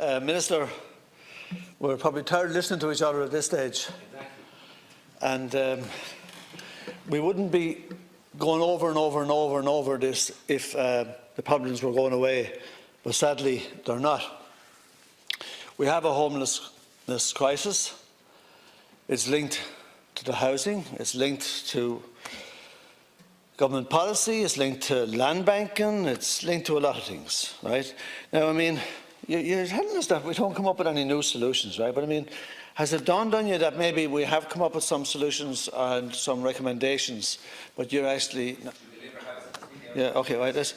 Minister, we're probably tired of listening to each other at this stage. And we wouldn't be going over and over and over and over this if the problems were going away, but sadly they're not. We have a homelessness crisis. It's linked to the housing, it's linked to government policy, it's linked to land banking, it's linked to a lot of things, right? Now, I mean, you're telling us that we don't come up with any new solutions, right? But I mean, has it dawned on you that maybe we have come up with some solutions and some recommendations, but you're actually... Yeah, okay, right.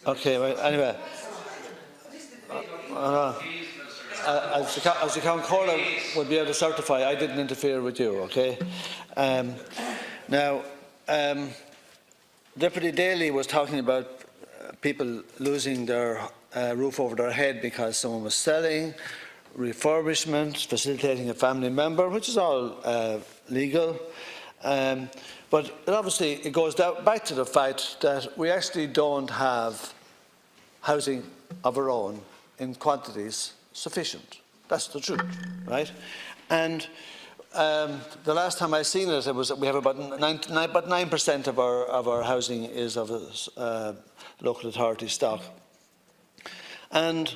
Okay, right, anyway. As the Council would be able to certify, I didn't interfere with you, okay? Now, Deputy Daly was talking about people losing their roof over their head because someone was selling, refurbishment, facilitating a family member, which is all legal. But obviously it goes back to the fact that we actually don't have housing of our own in quantities sufficient. That's the truth, right? And the last time I seen it, we have about 9% of our housing is of local authority stock, and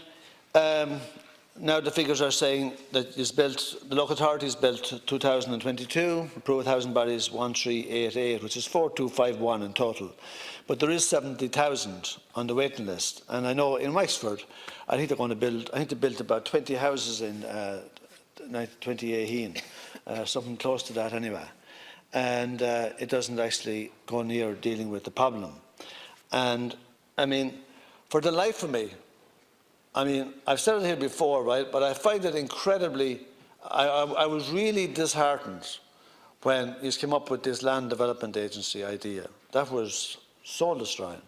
now the figures are saying that the local authorities built 2,022, approved housing bodies 1388, which is 4251 in total. But there is 70,000 on the waiting list, and I know in Wexford, I think they're going to build. I think they built about 20 houses in 2018, something close to that anyway, and it doesn't actually go near dealing with the problem. And I mean, for the life of me, I mean, I've said it here before, right? But I find it incredibly. I was really disheartened when he came up with this land development agency idea. That was soul destroying.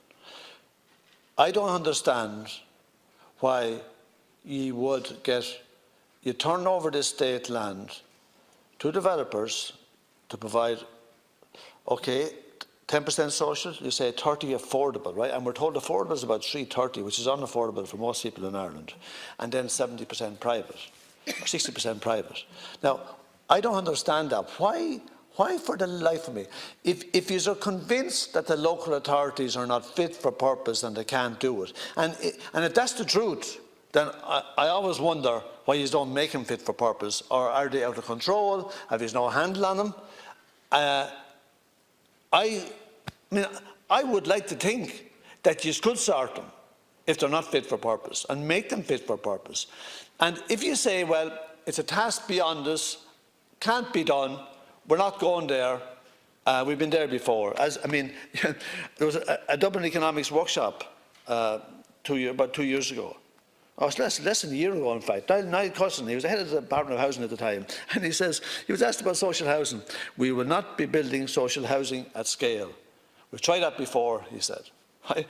I don't understand why you turn over this state land to developers to provide, okay, 10% social, you say 30 affordable, right? And we're told affordable is about 330, which is unaffordable for most people in Ireland, and then 70% private, or 60% private. Now, I don't understand that. Why for the life of me? If you are convinced that the local authorities are not fit for purpose and they can't do it, and if that's the truth, then I always wonder why you don't make them fit for purpose, or are they out of control? Have you no handle on them? I mean, I would like to think that you could sort them if they're not fit for purpose and make them fit for purpose. And if you say, well, it's a task beyond us, can't be done, we're not going there, we've been there before. I mean, there was a Dublin economics workshop about 2 years ago. Oh, it's less than a year ago, in fact. Niall Cusson, he was the head of the Department of Housing at the time, and he was asked about social housing. We will not be building social housing at scale. We've tried that before, he said.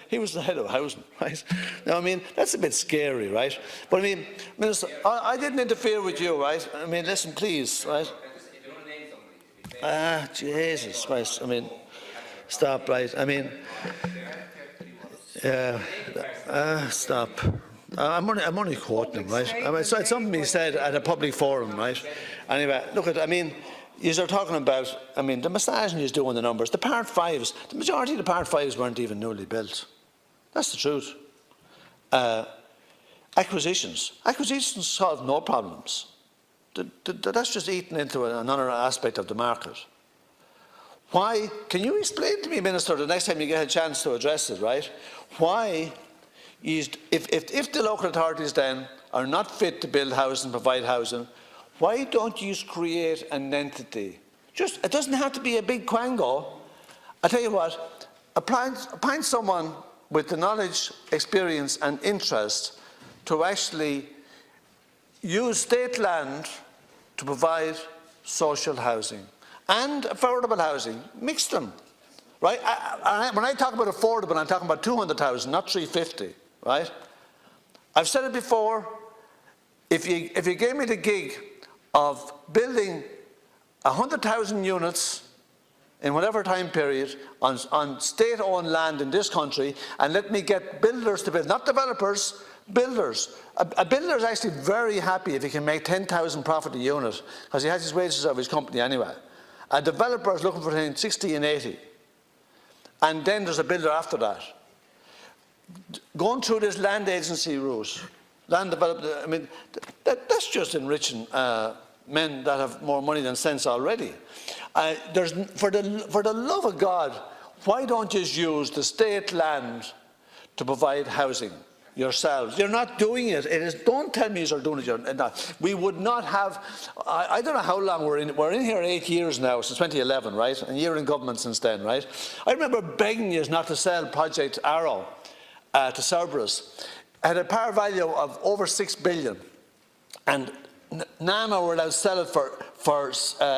He was the head of housing, right? Now, I mean, that's a bit scary, right? But I mean, Minister, I didn't interfere with you, right? I mean, listen, please, right? Jesus Christ, I mean, stop, right? I mean, stop. I'm only quoting him, right? I mean, it's something he said at a public forum, right? Anyway, look at, I mean, you're talking about, I mean, the massaging is doing the numbers. The Part 5s, the majority of the Part 5s weren't even newly built. That's the truth. Acquisitions solve no problems. That's just eaten into another aspect of the market. Why? Can you explain to me, Minister, the next time you get a chance to address it, right? Why? If the local authorities then are not fit to build housing, provide housing, why don't you create an entity? It doesn't have to be a big quango. I tell you what, appoint someone with the knowledge, experience and interest to actually use state land to provide social housing and affordable housing. Mix them, right? When I talk about affordable, I'm talking about 200,000, not 350. Right? I've said it before, if you gave me the gig of building 100,000 units in whatever time period on state-owned land in this country, and let me get builders to build, not developers, Builders. A builder is actually very happy if he can make 10,000 profit a unit, because he has his wages of his company anyway. A developer is looking for between 60 and 80. And then there's a builder after that. Going through this land agency route, land development, I mean, that's just enriching men that have more money than sense already. For the love of God, why don't you just use the state land to provide housing yourselves? You're not doing it. Don't tell me you're doing it. You're not. We would not have. I don't know how long we're in. We're in here 8 years now, since 2011, right? And you're in government since then, right? I remember begging you not to sell Project Arrow to Cerberus. It had a par value of over 6 billion, and NAMA were allowed to sell it for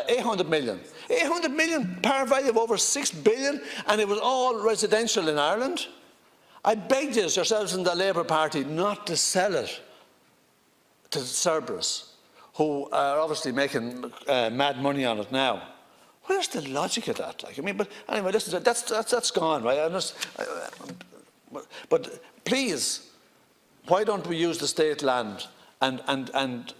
800 million. 800 million par value of over 6 billion, and it was all residential in Ireland. I begged you, yourselves in the Labour Party, not to sell it to Cerberus, who are obviously making mad money on it now. Where's the logic of that? Like, I mean, but anyway, listen, that's gone, right? But please, why don't we use the state land and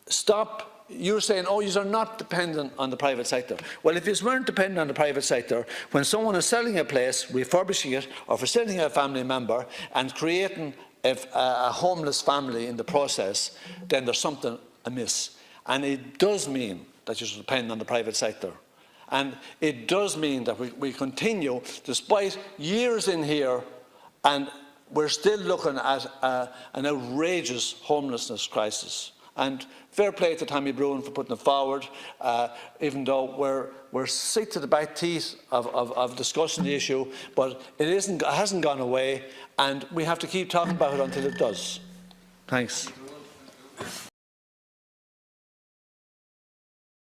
stop? You're saying, oh, you are not dependent on the private sector. Well, if you weren't dependent on the private sector, when someone is selling a place, refurbishing it, or facilitating a family member and creating a homeless family in the process, then there's something amiss. And it does mean that you should depend on the private sector. And it does mean that we continue, despite years in here, and we're still looking at an outrageous homelessness crisis. And fair play to Tommy Bruin for putting it forward, even though we're sick to the back teeth of discussing the issue, but it hasn't gone away, and we have to keep talking about it until it does. Thanks.